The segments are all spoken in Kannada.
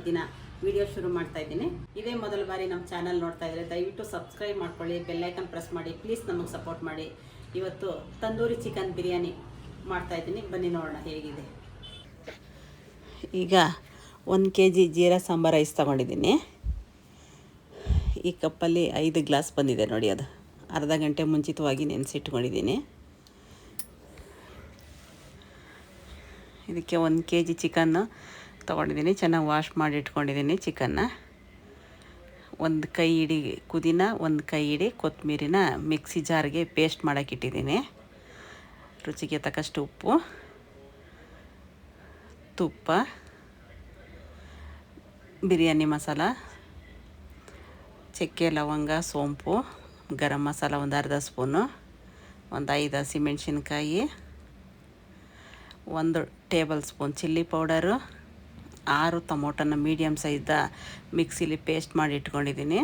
ದಿನ ವಿಡಿಯೋ ಶುರು ಮಾಡ್ತಾ ಇದ್ದೀನಿ. ಇದೇ ಮೊದಲ ಬಾರಿ ನಮ್ಮ ಚಾನಲ್ ನೋಡ್ತಾ ಇದ್ದರೆ ದಯವಿಟ್ಟು ಸಬ್ಸ್ಕ್ರೈಬ್ ಮಾಡ್ಕೊಳ್ಳಿ, ಬೆಲ್ ಐಕನ್ ಪ್ರೆಸ್ ಮಾಡಿ, ಪ್ಲೀಸ್ ನಮಗೆ ಸಪೋರ್ಟ್ ಮಾಡಿ. ಇವತ್ತು ತಂದೂರಿ ಚಿಕನ್ ಬಿರಿಯಾನಿ ಮಾಡ್ತಾ ಇದ್ದೀನಿ, ಬನ್ನಿ ನೋಡೋಣ ಹೇಗಿದೆ. ಈಗ 1 kg ಜೀರಾ ಸಾಂಬಾರ್ ರೈಸ್ ತೊಗೊಂಡಿದ್ದೀನಿ. ಈ ಕಪ್ಪಲ್ಲಿ 5 ಗ್ಲಾಸ್ ಬಂದಿದೆ ನೋಡಿ, ಅದು ಅರ್ಧ ಗಂಟೆ ಮುಂಚಿತವಾಗಿ ನೆನೆಸಿಟ್ಕೊಂಡಿದ್ದೀನಿ. ಇದಕ್ಕೆ 1 kg ಚಿಕನ್ನು ತೊಗೊಂಡಿದ್ದೀನಿ, ಚೆನ್ನಾಗಿ ವಾಶ್ ಮಾಡಿ ಇಟ್ಕೊಂಡಿದ್ದೀನಿ. ಚಿಕನ್ನ 1 ಕೈ ಹಿಡಿ ಪುದೀನ, 1 ಕೈ ಹಿಡಿ ಕೊತ್ತಂಬರಿನ ಮಿಕ್ಸಿ ಜಾರ್ಗೆ ಪೇಸ್ಟ್ ಮಾಡೋಕ್ಕಿಟ್ಟಿದ್ದೀನಿ. ರುಚಿಗೆ ತಕ್ಕಷ್ಟು ಉಪ್ಪು, ತುಪ್ಪ, ಬಿರಿಯಾನಿ ಮಸಾಲ, ಚಕ್ಕೆ ಲವಂಗ ಸೋಂಪು, ಗರಂ ಮಸಾಲ ಒಂದು ಅರ್ಧ ಸ್ಪೂನು, ಒಂದು 5 ಹಸಿಮೆಣ್ಸಿನ್ಕಾಯಿ, 1 ಟೇಬಲ್ ಸ್ಪೂನ್ ಚಿಲ್ಲಿ ಪೌಡರು, 6 ಟೊಮೊಟೊನ ಮೀಡಿಯಮ್ ಸೈಜ್ದ ಮಿಕ್ಸಿಲಿ ಪೇಸ್ಟ್ ಮಾಡಿ ಇಟ್ಕೊಂಡಿದ್ದೀನಿ.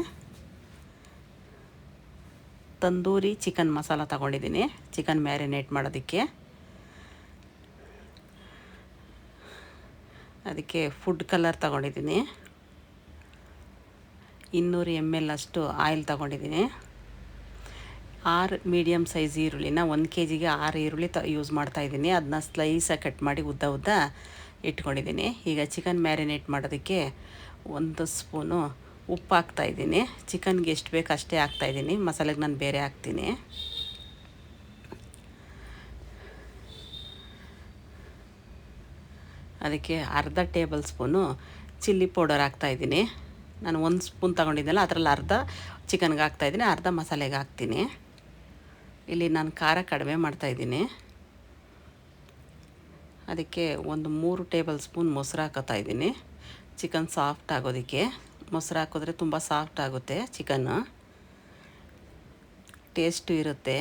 ತಂದೂರಿ ಚಿಕನ್ ಮಸಾಲ ತಗೊಂಡಿದ್ದೀನಿ ಚಿಕನ್ ಮ್ಯಾರಿನೇಟ್ ಮಾಡೋದಕ್ಕೆ. ಅದಕ್ಕೆ ಫುಡ್ ಕಲರ್ ತಗೊಂಡಿದ್ದೀನಿ. 200 ml ಅಷ್ಟು ಆಯಿಲ್ ತಗೊಂಡಿದ್ದೀನಿ. 6 ಮೀಡಿಯಮ್ ಸೈಜ್ ಈರುಳ್ಳಿನ 1 kgಗೆ 6 ಈರುಳ್ಳಿ ಯೂಸ್ ಮಾಡ್ತಾಯಿದ್ದೀನಿ. ಅದನ್ನ ಸ್ಲೈಸಾಗಿ ಕಟ್ ಮಾಡಿ ಉದ್ದ ಇಟ್ಕೊಂಡಿದ್ದೀನಿ. ಈಗ ಚಿಕನ್ ಮ್ಯಾರಿನೇಟ್ ಮಾಡೋದಕ್ಕೆ 1 ಸ್ಪೂನು ಉಪ್ಪು ಹಾಕ್ತಾಯಿದ್ದೀನಿ. ಚಿಕನ್ಗೆ ಎಷ್ಟು ಬೇಕು ಅಷ್ಟೇ ಹಾಕ್ತಾಯಿದ್ದೀನಿ, ಮಸಾಲೆಗೆ ನಾನು ಬೇರೆ ಹಾಕ್ತೀನಿ. ಅದಕ್ಕೆ ಅರ್ಧ ಟೇಬಲ್ ಸ್ಪೂನು ಚಿಲ್ಲಿ ಪೌಡರ್ ಹಾಕ್ತಾಯಿದ್ದೀನಿ. ನಾನು 1 ಸ್ಪೂನ್ ತೊಗೊಂಡಿದ್ದೆನಲ್ಲ ಅದರಲ್ಲಿ ಅರ್ಧ ಚಿಕನ್ಗೆ ಹಾಕ್ತಾಯಿದ್ದೀನಿ, ಅರ್ಧ ಮಸಾಲೆಗೆ ಹಾಕ್ತೀನಿ. ಇಲ್ಲಿ ನಾನು ಖಾರ ಕಡಿಮೆ ಮಾಡ್ತಾಯಿದ್ದೀನಿ. ಅದಕ್ಕೆ 3 ಟೇಬಲ್ ಸ್ಪೂನ್ ಮೊಸರು ಹಾಕೋತಾಯಿದ್ದೀನಿ. ಚಿಕನ್ ಸಾಫ್ಟ್ ಆಗೋದಕ್ಕೆ ಮೊಸರು ಹಾಕಿದ್ರೆ ತುಂಬ ಸಾಫ್ಟ್ ಆಗುತ್ತೆ, ಚಿಕನ್ನು ಟೇಸ್ಟು ಇರುತ್ತೆ.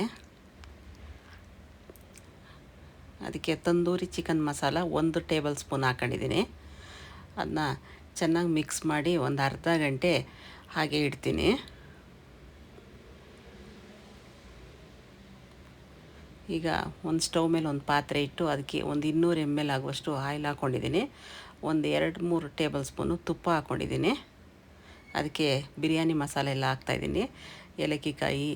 ಅದಕ್ಕೆ tandoori chicken masala 1 table spoon ಹಾಕೊಂಡಿದ್ದೀನಿ. ಅದನ್ನ ಚೆನ್ನಾಗಿ ಮಿಕ್ಸ್ ಮಾಡಿ ಒಂದು ಅರ್ಧ ಗಂಟೆ ಹಾಗೆ ಇಡ್ತೀನಿ. ಈಗ ಒಂದು ಸ್ಟವ್ ಮೇಲೆ ಒಂದು ಪಾತ್ರೆ ಇಟ್ಟು ಅದಕ್ಕೆ 200 ml ಆಗುವಷ್ಟು ಆಯಿಲ್ ಹಾಕ್ಕೊಂಡಿದ್ದೀನಿ. 2-3 ಟೇಬಲ್ ಸ್ಪೂನು ತುಪ್ಪ ಹಾಕ್ಕೊಂಡಿದ್ದೀನಿ. ಅದಕ್ಕೆ ಬಿರಿಯಾನಿ ಮಸಾಲೆ ಎಲ್ಲ ಹಾಕ್ತಾಯಿದ್ದೀನಿ. ಏಲಕ್ಕಿಕಾಯಿ,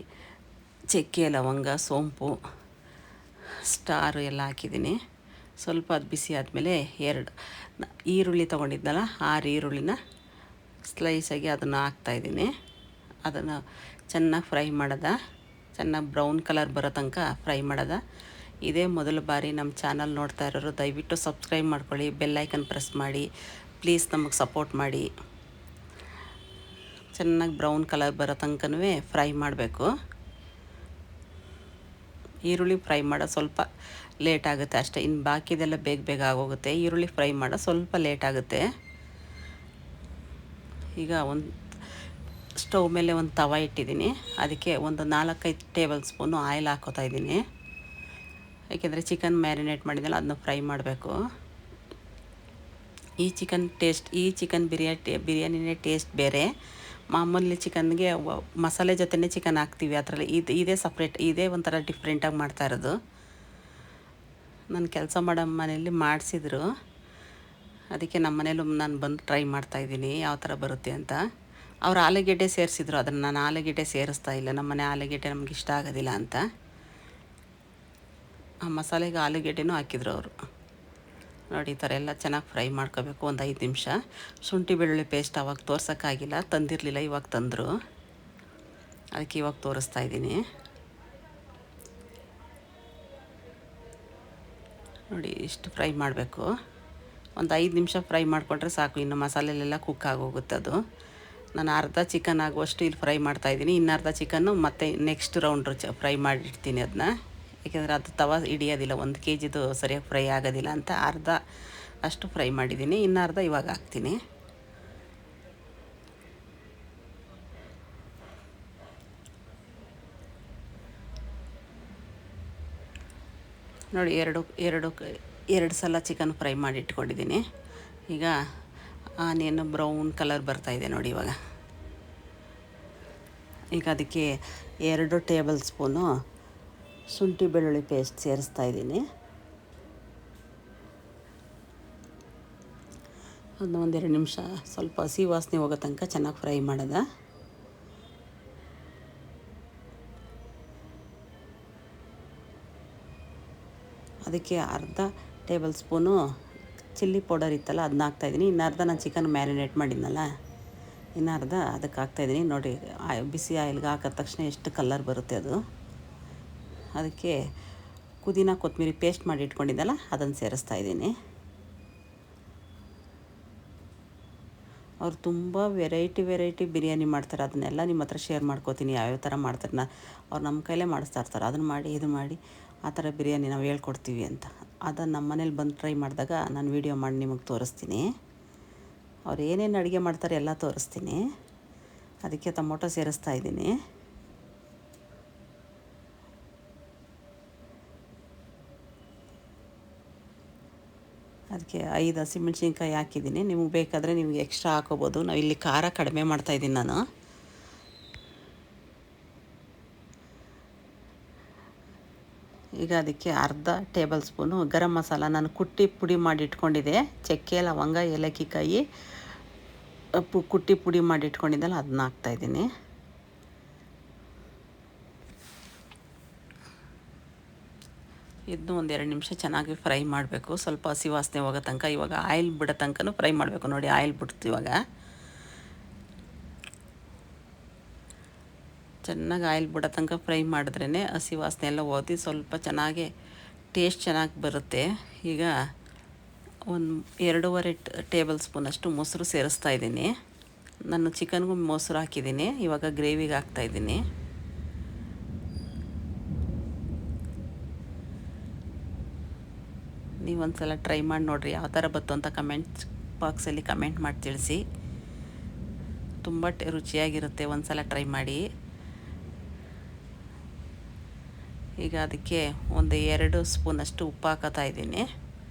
ಚಕ್ಕೆ ಲವಂಗ ಸೋಂಪು, ಸ್ಟಾರ್ ಎಲ್ಲ ಹಾಕಿದ್ದೀನಿ. ಸ್ವಲ್ಪ ಅದು ಬಿಸಿ ಆದಮೇಲೆ 2 ಈರುಳ್ಳಿ ತೊಗೊಂಡಿದ್ನಲ್ಲ 6 ಈರುಳ್ಳಿನ ಸ್ಲೈಸಾಗಿ ಅದನ್ನು ಹಾಕ್ತಾಯಿದ್ದೀನಿ. ಅದನ್ನು ಚೆನ್ನಾಗಿ ಫ್ರೈ ಚೆನ್ನಾಗಿ ಬ್ರೌನ್ ಕಲರ್ ಬರೋ ತನಕ ಫ್ರೈ ಮಾಡೋದ. ಇದೇ ಮೊದಲ ಬಾರಿ ನಮ್ಮ ಚಾನಲ್ ನೋಡ್ತಾ ಇರೋರು ದಯವಿಟ್ಟು ಸಬ್ಸ್ಕ್ರೈಬ್ ಮಾಡ್ಕೊಳ್ಳಿ, ಬೆಲ್ ಐಕನ್ ಪ್ರೆಸ್ ಮಾಡಿ, ಪ್ಲೀಸ್ ನಮಗೆ ಸಪೋರ್ಟ್ ಮಾಡಿ. ಚೆನ್ನಾಗಿ ಬ್ರೌನ್ ಕಲರ್ ಬರೋ ತನಕನೂ ಫ್ರೈ ಮಾಡಬೇಕು. ಈರುಳ್ಳಿ ಫ್ರೈ ಮಾಡೋ ಸ್ವಲ್ಪ ಲೇಟ್ ಆಗುತ್ತೆ ಅಷ್ಟೇ, ಇನ್ನು ಬಾಕಿದೆಲ್ಲ ಬೇಗ ಆಗೋಗುತ್ತೆ. ಈರುಳ್ಳಿ ಫ್ರೈ ಮಾಡೋ ಸ್ವಲ್ಪ ಲೇಟ್ ಆಗುತ್ತೆ. ಈಗ ಒಂದು ಸ್ಟವ್ ಮೇಲೆ ಒಂದು ತವ ಇಟ್ಟಿದ್ದೀನಿ. ಅದಕ್ಕೆ ಒಂದು 4-5 ಟೇಬಲ್ ಸ್ಪೂನು ಆಯಿಲ್ ಹಾಕೋತಾಯಿದ್ದೀನಿ. ಏಕೆಂದರೆ ಚಿಕನ್ ಮ್ಯಾರಿನೇಟ್ ಮಾಡಿದ್ನಲ್ಲ ಅದನ್ನ ಫ್ರೈ ಮಾಡಬೇಕು. ಈ ಚಿಕನ್ ಬಿರಿಯಾನಿನೇ ಟೇಸ್ಟ್ ಬೇರೆ. ಮಾಮೂಲಿ ಚಿಕನ್ಗೆ ಮಸಾಲೆ ಜೊತೆನೇ ಚಿಕನ್ ಹಾಕ್ತೀವಿ, ಅದರಲ್ಲಿ ಇದೇ ಸಪ್ರೇಟ್, ಇದೇ ಒಂಥರ ಡಿಫ್ರೆಂಟಾಗಿ ಮಾಡ್ತಾ ಇರೋದು. ನಾನು ಕೆಲಸ ಮಾಡೋ ಮನೆಯಲ್ಲಿ ಮಾಡಿಸಿದ್ರು, ಅದಕ್ಕೆ ನಮ್ಮ ಮನೇಲೂ ನಾನು ಬಂದು ಟ್ರೈ ಮಾಡ್ತಾಯಿದ್ದೀನಿ ಯಾವ ಥರ ಬರುತ್ತೆ ಅಂತ. ಅವ್ರು ಆಲೂಗೆಡ್ಡೆ ಸೇರಿಸಿದ್ರು, ಅದನ್ನು ನಾನು ಆಲೂಗೆಡ್ಡೆ ಸೇರಿಸ್ತಾ ಇಲ್ಲ. ನಮ್ಮ ಮನೆ ಆಲೂಗೆಡ್ಡೆ ನಮ್ಗೆ ಇಷ್ಟ ಆಗೋದಿಲ್ಲ ಅಂತ ಆ ಮಸಾಲೆಗೆ ಆಲೂಗೆಡ್ಡೆನೂ ಹಾಕಿದ್ರು ಅವರು. ನೋಡಿ ಈ ಥರ ಎಲ್ಲ ಚೆನ್ನಾಗಿ ಫ್ರೈ ಮಾಡ್ಕೋಬೇಕು ಒಂದು 5 ನಿಮಿಷ. ಶುಂಠಿ ಬೆಳ್ಳುಳ್ಳಿ ಪೇಸ್ಟ್ ಅವಾಗ ತೋರ್ಸೋಕ್ಕಾಗಿಲ್ಲ, ತಂದಿರಲಿಲ್ಲ, ಇವಾಗ ತಂದರು, ಅದಕ್ಕೆ ಇವಾಗ ತೋರಿಸ್ತಾ ಇದ್ದೀನಿ. ನೋಡಿ ಇಷ್ಟು ಫ್ರೈ ಮಾಡಬೇಕು. ಒಂದು 5 ನಿಮಿಷ ಫ್ರೈ ಮಾಡಿಕೊಂಡ್ರೆ ಸಾಕು, ಇನ್ನು ಮಸಾಲೆಲೆಲ್ಲ ಕುಕ್ ಆಗೋಗುತ್ತೆ ಅದು. ನಾನು ಅರ್ಧ ಚಿಕನ್ ಆಗುವಷ್ಟು ಇಲ್ಲಿ ಫ್ರೈ ಮಾಡ್ತಾಯಿದ್ದೀನಿ. ಇನ್ನು ಅರ್ಧ ಚಿಕನ್ನು ಮತ್ತು ನೆಕ್ಸ್ಟ್ ರೌಂಡ್ ಫ್ರೈ ಮಾಡಿಡ್ತೀನಿ ಅದನ್ನ. ಏಕೆಂದರೆ ಅದು ತವ ಹಿಡಿಯೋದಿಲ್ಲ, 1 kgದು ಸರಿಯಾಗಿ ಫ್ರೈ ಆಗೋದಿಲ್ಲ ಅಂತ ಅರ್ಧ ಅಷ್ಟು ಫ್ರೈ ಮಾಡಿದ್ದೀನಿ. ಇನ್ನು ಅರ್ಧ ಇವಾಗ ಹಾಕ್ತೀನಿ. ನೋಡಿ ಎರಡು ಸಲ ಚಿಕನ್ ಫ್ರೈ ಮಾಡಿ ಇಟ್ಕೊಂಡಿದ್ದೀನಿ. ಈಗ ಆನಿಯನ್ ಬ್ರೌನ್ ಕಲರ್ ಬರ್ತಾಯಿದೆ ನೋಡಿ ಇವಾಗ. ಈಗ ಅದಕ್ಕೆ 2 ಟೇಬಲ್ ಸ್ಪೂನು ಶುಂಠಿ ಬೆಳ್ಳುಳ್ಳಿ ಪೇಸ್ಟ್ ಸೇರಿಸ್ತಾ ಇದ್ದೀನಿ. ಅದನ್ನ ಒಂದೆರಡು ನಿಮಿಷ ಸ್ವಲ್ಪ ಹಸಿ ವಾಸನೆ ಹೋಗೋ ತನಕ ಚೆನ್ನಾಗಿ ಫ್ರೈ ಮಾಡೋದ. ಅದಕ್ಕೆ ಅರ್ಧ ಟೇಬಲ್ ಸ್ಪೂನು ಚಿಲ್ಲಿ ಪೌಡರ್ ಇತ್ತಲ್ಲ ಅದನ್ನ ಹಾಕ್ತಾಯಿದ್ದೀನಿ. ಇನ್ನು ಅರ್ಧ ನಾನು ಚಿಕನ್ ಮ್ಯಾರಿನೇಟ್ ಮಾಡಿದ್ನಲ್ಲ, ಇನ್ನು ಅರ್ಧ ಅದಕ್ಕೆ ಹಾಕ್ತಾಯಿದ್ದೀನಿ. ನೋಡಿ, ಬಿಸಿ ಆಯಿಲ್ಗೆ ಹಾಕಿದ ತಕ್ಷಣ ಎಷ್ಟು ಕಲರ್ ಬರುತ್ತೆ ಅದು. ಅದಕ್ಕೆ ಪುದೀನ ಕೊತ್ತಂಬರಿ ಪೇಸ್ಟ್ ಮಾಡಿ ಇಟ್ಕೊಂಡಿದ್ದಲ್ಲ ಅದನ್ನು ಸೇರಿಸ್ತಾಯಿದ್ದೀನಿ. ಅವ್ರು ತುಂಬ ವೆರೈಟಿ ಬಿರಿಯಾನಿ ಮಾಡ್ತಾರೆ. ಅದನ್ನೆಲ್ಲ ನಿಮ್ಮ ಹತ್ರ ಶೇರ್ ಮಾಡ್ಕೋತೀನಿ, ಯಾವ್ಯಾವ ಥರ ಮಾಡ್ತಾರೆ. ಅವ್ರು ನಮ್ಮ ಕೈಲೇ ಮಾಡಿಸ್ತಾ ಇರ್ತಾರೆ. ಅದನ್ನು ಮಾಡಿ ಇದು ಮಾಡಿ ಆ ಥರ ಬಿರಿಯಾನಿ ನಾವು ಹೇಳ್ಕೊಡ್ತೀವಿ ಅಂತ. ಅದನ್ನು ನಮ್ಮ ಮನೇಲಿ ಬಂದು ಟ್ರೈ ಮಾಡಿದಾಗ ನಾನು ವೀಡಿಯೋ ಮಾಡಿ ನಿಮಗೆ ತೋರಿಸ್ತೀನಿ. ಅವ್ರು ಏನೇನು ಅಡುಗೆ ಮಾಡ್ತಾರೆ ಎಲ್ಲ ತೋರಿಸ್ತೀನಿ. ಅದಕ್ಕೆ ಟೊಮೊಟೊ ಸೇರಿಸ್ತಾ ಇದ್ದೀನಿ. ಅದಕ್ಕೆ 5 ಹಸಿಮೆಣ್ಸಿನ್ಕಾಯಿ ಹಾಕಿದ್ದೀನಿ. ನಿಮಗೆ ಬೇಕಾದರೆ ನಿಮಗೆ ಎಕ್ಸ್ಟ್ರಾ ಹಾಕೋಬೋದು. ನಾವು ಇಲ್ಲಿ ಖಾರ ಕಡಿಮೆ ಮಾಡ್ತಾಯಿದ್ದೀನಿ ನಾನು. ಈಗ ಅದಕ್ಕೆ ಅರ್ಧ ಟೇಬಲ್ ಸ್ಪೂನು ಗರಂ ಮಸಾಲ ನಾನು ಕುಟ್ಟಿ ಪುಡಿ ಮಾಡಿ ಇಟ್ಕೊಂಡಿದ್ದೆ. ಚಕ್ಕೆ, ಲವಂಗ, ಏಲಕ್ಕಿಕಾಯಿ ಕುಟ್ಟಿ ಪುಡಿ ಮಾಡಿ ಇಟ್ಕೊಂಡಿದ್ದಲ್ಲ ಅದನ್ನ ಹಾಕ್ತಾಯಿದ್ದೀನಿ. ಇದನ್ನು ಒಂದೆರಡು ನಿಮಿಷ ಚೆನ್ನಾಗಿ ಫ್ರೈ ಮಾಡಬೇಕು, ಸ್ವಲ್ಪ ಹಸಿ ವಾಸನೆ ಹೋಗೋ ತನಕ. ಇವಾಗ ಆಯಿಲ್ ಬಿಡೋ ತನಕನೂ ಫ್ರೈ ಮಾಡಬೇಕು. ನೋಡಿ, ಆಯಿಲ್ ಬಿಡ್ತು ಇವಾಗ. ಚೆನ್ನಾಗಿ ಆಯಿಲ್ ಬಿಡೋ ತನಕ ಫ್ರೈ ಮಾಡಿದ್ರೇ ಹಸಿ ವಾಸನೆ ಎಲ್ಲ ಹೋಗಿ ಸ್ವಲ್ಪ ಚೆನ್ನಾಗಿ ಟೇಸ್ಟ್ ಚೆನ್ನಾಗಿ ಬರುತ್ತೆ. ಈಗ ಒಂದು 2.5 ಟೇಬಲ್ ಸ್ಪೂನಷ್ಟು ಮೊಸರು ಸೇರಿಸ್ತಾ ಇದ್ದೀನಿ. ನಾನು ಚಿಕನ್ಗೂ ಮೊಸರು ಹಾಕಿದ್ದೀನಿ. ಇವಾಗ ಗ್ರೇವಿಗೆ ಹಾಕ್ತಾಯಿದ್ದೀನಿ. ನೀವೊಂದು ಸಲ ಟ್ರೈ ಮಾಡಿ ನೋಡಿರಿ, ಯಾವ ಥರ ಬಂತು ಅಂತ ಕಮೆಂಟ್ಸ್ ಬಾಕ್ಸಲ್ಲಿ ಕಮೆಂಟ್ ಮಾಡಿ ತಿಳಿಸಿ. ತುಂಬ ರುಚಿಯಾಗಿರುತ್ತೆ, ಒಂದು ಸಲ ಟ್ರೈ ಮಾಡಿ. ಈಗ ಅದಕ್ಕೆ ಒಂದು 2 ಸ್ಪೂನಷ್ಟು ಉಪ್ಪು ಹಾಕೋತಾ ಇದ್ದೀನಿ.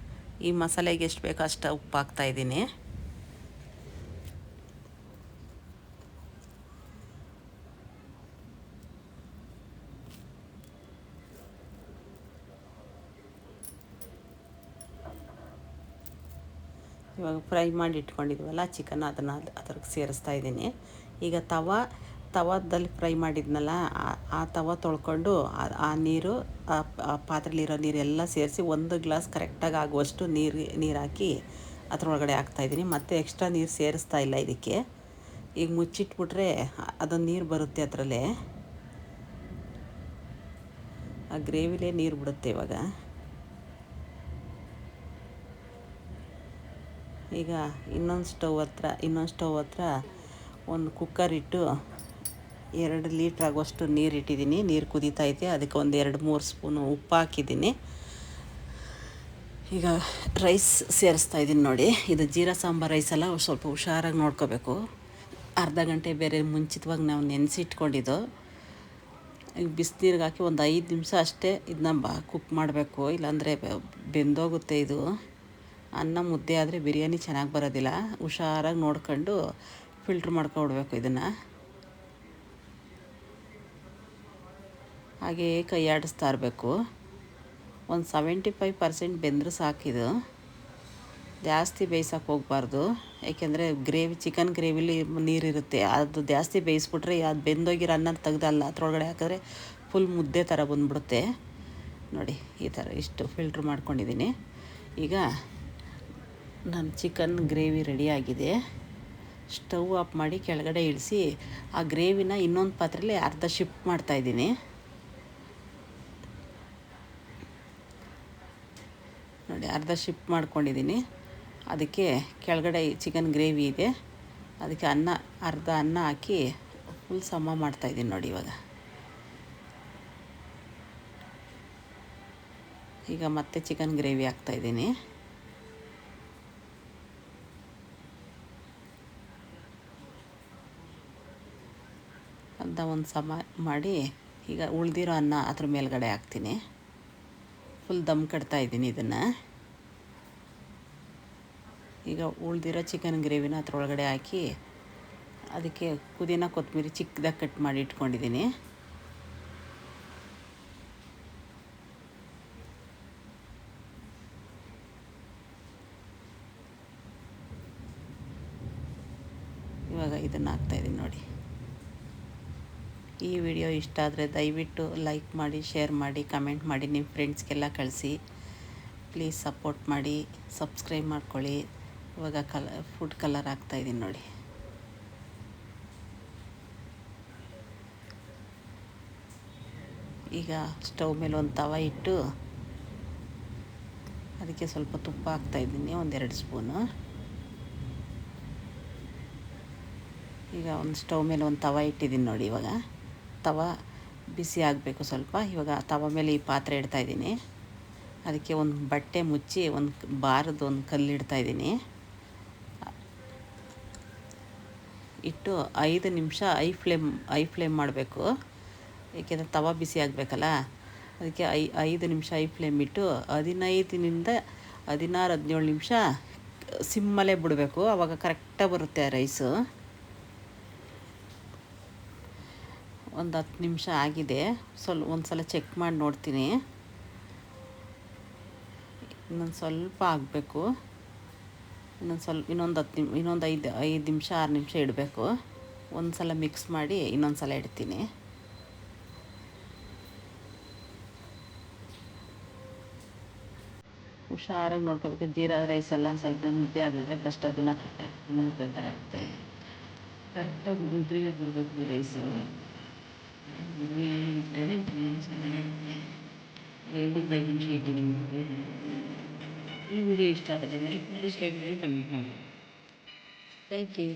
ಈ ಮಸಾಲೆಗೆ ಎಷ್ಟು ಬೇಕೋ ಅಷ್ಟು ಉಪ್ಪು ಹಾಕ್ತಾಯಿದ್ದೀನಿ. ಇವಾಗ ಫ್ರೈ ಮಾಡಿ ಇಟ್ಕೊಂಡಿದ್ವಲ್ಲ ಚಿಕನ್, ಅದನ್ನು ಅದ್ರಿಗೆ ಸೇರಿಸ್ತಾ ಇದ್ದೀನಿ. ಈಗ ತವಾದಲ್ಲಿ ಫ್ರೈ ಮಾಡಿದ್ನಲ್ಲ, ಆ ತವ ತೊಳ್ಕೊಂಡು ಆ ನೀರು, ಆ ಪಾತ್ರೆಯಲ್ಲಿರೋ ನೀರೆಲ್ಲ ಸೇರಿಸಿ 1 ಗ್ಲಾಸ್ ಕರೆಕ್ಟಾಗಿ ಆಗುವಷ್ಟು ನೀರು ಹಾಕಿ ಅದರೊಳಗಡೆ ಹಾಕ್ತಾಯಿದ್ದೀನಿ. ಮತ್ತು ಎಕ್ಸ್ಟ್ರಾ ನೀರು ಸೇರಿಸ್ತಾ ಇಲ್ಲ ಇದಕ್ಕೆ. ಈಗ ಮುಚ್ಚಿಟ್ಬಿಟ್ರೆ ಅದೊಂದು ನೀರು ಬರುತ್ತೆ ಅದರಲ್ಲೇ, ಆ ಗ್ರೇವಿಲೇ ನೀರು ಬಿಡುತ್ತೆ ಇವಾಗ. ಈಗ ಇನ್ನೊಂದು ಸ್ಟವ್ ಹತ್ರ ಒಂದು ಕುಕ್ಕರ್ ಇಟ್ಟು 2 ಲೀಟ್ರ್ ಆಗುವಷ್ಟು ನೀರು ಇಟ್ಟಿದ್ದೀನಿ. ನೀರು ಕುದೀತೈತೆ. ಅದಕ್ಕೆ ಒಂದು 2-3 ಸ್ಪೂನು ಉಪ್ಪು ಹಾಕಿದ್ದೀನಿ. ಈಗ ರೈಸ್ ಸೇರಿಸ್ತಾ ಇದ್ದೀನಿ. ನೋಡಿ, ಇದು ಜೀರಾ ಸಾಂಬಾರು ರೈಸೆಲ್ಲ ಸ್ವಲ್ಪ ಹುಷಾರಾಗಿ ನೋಡ್ಕೋಬೇಕು. ಅರ್ಧ ಗಂಟೆ ಬೇರೆ ಮುಂಚಿತವಾಗಿ ನಾವು ನೆನೆಸಿಟ್ಕೊಂಡಿದ್ದು. ಈಗ ಬಿಸಿನೀರಿಗೆ ಹಾಕಿ ಒಂದು 5 ನಿಮಿಷ ಅಷ್ಟೇ ಇದನ್ನ ಕುಕ್ ಮಾಡಬೇಕು, ಇಲ್ಲಾಂದರೆ ಬೆಂದೋಗುತ್ತೆ ಇದು. ಅನ್ನ ಮುದ್ದೆ ಆದರೆ ಬಿರಿಯಾನಿ ಚೆನ್ನಾಗಿ ಬರೋದಿಲ್ಲ. ಹುಷಾರಾಗಿ ನೋಡ್ಕೊಂಡು ಫಿಲ್ಟ್ರ್ ಮಾಡ್ಕೊಬಿಡ್ಬೇಕು ಇದನ್ನು. ಹಾಗೆಯೇ ಕೈ ಆಡಿಸ್ತಾ ಇರಬೇಕು. ಒಂದು 75% ಬೆಂದರೆ ಸಾಕಿದು, ಜಾಸ್ತಿ ಬೇಯಿಸೋಕೆ ಹೋಗಬಾರ್ದು. ಯಾಕೆಂದರೆ ಚಿಕನ್ ಗ್ರೇವಿಲಿ ನೀರಿರುತ್ತೆ. ಅದು ಜಾಸ್ತಿ ಬೇಯಿಸ್ಬಿಟ್ರೆ ಅದು ಬೆಂದೋಗಿರೋ ಅನ್ನ ತೆಗ್ದಲ್ಲ ಅದರೊಳಗಡೆ ಹಾಕಿದ್ರೆ ಫುಲ್ ಮುದ್ದೆ ಥರ ಬಂದ್ಬಿಡುತ್ತೆ. ನೋಡಿ, ಈ ಥರ ಇಷ್ಟು ಫಿಲ್ಟ್ರ್ ಮಾಡ್ಕೊಂಡಿದ್ದೀನಿ. ಈಗ ನನ್ನ ಚಿಕನ್ ಗ್ರೇವಿ ರೆಡಿಯಾಗಿದೆ. ಸ್ಟವ್ ಆಫ್ ಮಾಡಿ ಕೆಳಗಡೆ ಇಳಿಸಿ ಆ ಗ್ರೇವಿನ ಇನ್ನೊಂದು ಪಾತ್ರೆಯಲ್ಲಿ ಅರ್ಧ ಶಿಫ್ಟ್ ಮಾಡ್ತಾಯಿದ್ದೀನಿ. ನೋಡಿ, ಅರ್ಧ ಶಿಫ್ಟ್ ಮಾಡ್ಕೊಂಡಿದ್ದೀನಿ. ಅದಕ್ಕೆ ಕೆಳಗಡೆ ಚಿಕನ್ ಗ್ರೇವಿ ಇದೆ, ಅದಕ್ಕೆ ಅರ್ಧ ಅನ್ನ ಹಾಕಿ ಫುಲ್ ಸಮ ಮಾಡ್ತಾಯಿದ್ದೀನಿ. ನೋಡಿ, ಈಗ ಮತ್ತೆ ಚಿಕನ್ ಗ್ರೇವಿ ಹಾಕ್ತಾಯಿದ್ದೀನಿ. ಅಂತ ಒಂದು ಸಮ ಮಾಡಿ ಈಗ ಉಳಿದಿರೋ ಅನ್ನ ಅದ್ರ ಮೇಲ್ಗಡೆ ಹಾಕ್ತೀನಿ. ಫುಲ್ ದಮ್ ಕಟ್ತಾಯಿದ್ದೀನಿ ಇದನ್ನು. ಈಗ ಉಳಿದಿರೋ ಚಿಕನ್ ಗ್ರೇವಿನ ಅದ್ರೊಳಗಡೆ ಹಾಕಿ ಅದಕ್ಕೆ ಪುದೀನ ಕೊತ್ತಂಬರಿ ಚಿಕ್ಕದಾಗಿ ಕಟ್ ಮಾಡಿ ಇಟ್ಕೊಂಡಿದ್ದೀನಿ. ಇವಾಗ ಇದನ್ನು ಹಾಕ್ತಾಯಿದ್ದೀನಿ ನೋಡಿ. ಈ ವಿಡಿಯೋ ಇಷ್ಟ ಆದರೆ ದಯವಿಟ್ಟು ಲೈಕ್ ಮಾಡಿ, ಶೇರ್ ಮಾಡಿ, ಕಮೆಂಟ್ ಮಾಡಿ, ನಿಮ್ಮ ಫ್ರೆಂಡ್ಸ್ಗೆಲ್ಲ ಕಳಿಸಿ. ಪ್ಲೀಸ್ ಸಪೋರ್ಟ್ ಮಾಡಿ, ಸಬ್ಸ್ಕ್ರೈಬ್ ಮಾಡ್ಕೊಳ್ಳಿ. ಇವಾಗ ಫುಡ್ ಕಲರ್ ಹಾಕ್ತಾಯಿದ್ದೀನಿ ನೋಡಿ. ಈಗ ಸ್ಟವ್ ಮೇಲೆ ಒಂದು ತವ ಇಟ್ಟು ಅದಕ್ಕೆ ಸ್ವಲ್ಪ ತುಪ್ಪ ಹಾಕ್ತಾಯಿದ್ದೀನಿ, 1-2 ಸ್ಪೂನು. ಈಗ ಒಂದು ಸ್ಟವ್ ಮೇಲೆ ಒಂದು ತವ ಇಟ್ಟಿದ್ದೀನಿ ನೋಡಿ. ಇವಾಗ ತವ ಬಿಸಿ ಆಗಬೇಕು ಸ್ವಲ್ಪ. ಇವಾಗ ತವ ಮೇಲೆ ಈ ಪಾತ್ರೆ ಇಡ್ತಾಯಿದ್ದೀನಿ. ಅದಕ್ಕೆ ಒಂದು ಬಟ್ಟೆ ಮುಚ್ಚಿ ಒಂದು ಬಾರದ್ದು ಒಂದು ಕಲ್ಲು ಇಡ್ತಾಯಿದ್ದೀನಿ. ಇಟ್ಟು 5 ನಿಮಿಷ ಐ ಫ್ಲೇಮ್ ಮಾಡಬೇಕು. ಏಕೆಂದರೆ ತವ ಬಿಸಿ ಆಗಬೇಕಲ್ಲ, ಅದಕ್ಕೆ 5 ನಿಮಿಷ ಐ ಫ್ಲೇಮ್ ಇಟ್ಟು 15-17 ನಿಮಿಷ ಸಿಮ್ಮಲ್ಲೇ ಬಿಡಬೇಕು. ಆವಾಗ ಕರೆಕ್ಟಾಗಿ ಬರುತ್ತೆ ರೈಸು. ಒಂದು 10 ನಿಮಿಷ ಆಗಿದೆ. ಒಂದು ಸಲ ಚೆಕ್ ಮಾಡಿ ನೋಡ್ತೀನಿ. ಇನ್ನೊಂದು ಸ್ವಲ್ಪ ಆಗಬೇಕು. ಇನ್ನೊಂದು 5 ನಿಮಿಷ 6 ನಿಮಿಷ ಇಡಬೇಕು. ಒಂದು ಸಲ ಮಿಕ್ಸ್ ಮಾಡಿ ಇನ್ನೊಂದು ಸಲ ಇಡ್ತೀನಿ. ಹುಷಾರಾಗಿ ನೋಡ್ಕೋಬೇಕು. ಜೀರಾ ರೈಸ್ ಎಲ್ಲ ಸ್ವಲ್ಪ ಮುದ್ದೆ ಆಗಿದ್ರೆ ಫಸ್ಟ್ ಅದನ್ನು ಕರೆಕ್ಟಾಗಿ ಮುದ್ರೆಗೆ ಬರಬೇಕು ರೈಸು. ಈ ವಿಡಿಯೋ ಇಷ್ಟ ಆದರೆ ಥ್ಯಾಂಕ್ ಯು.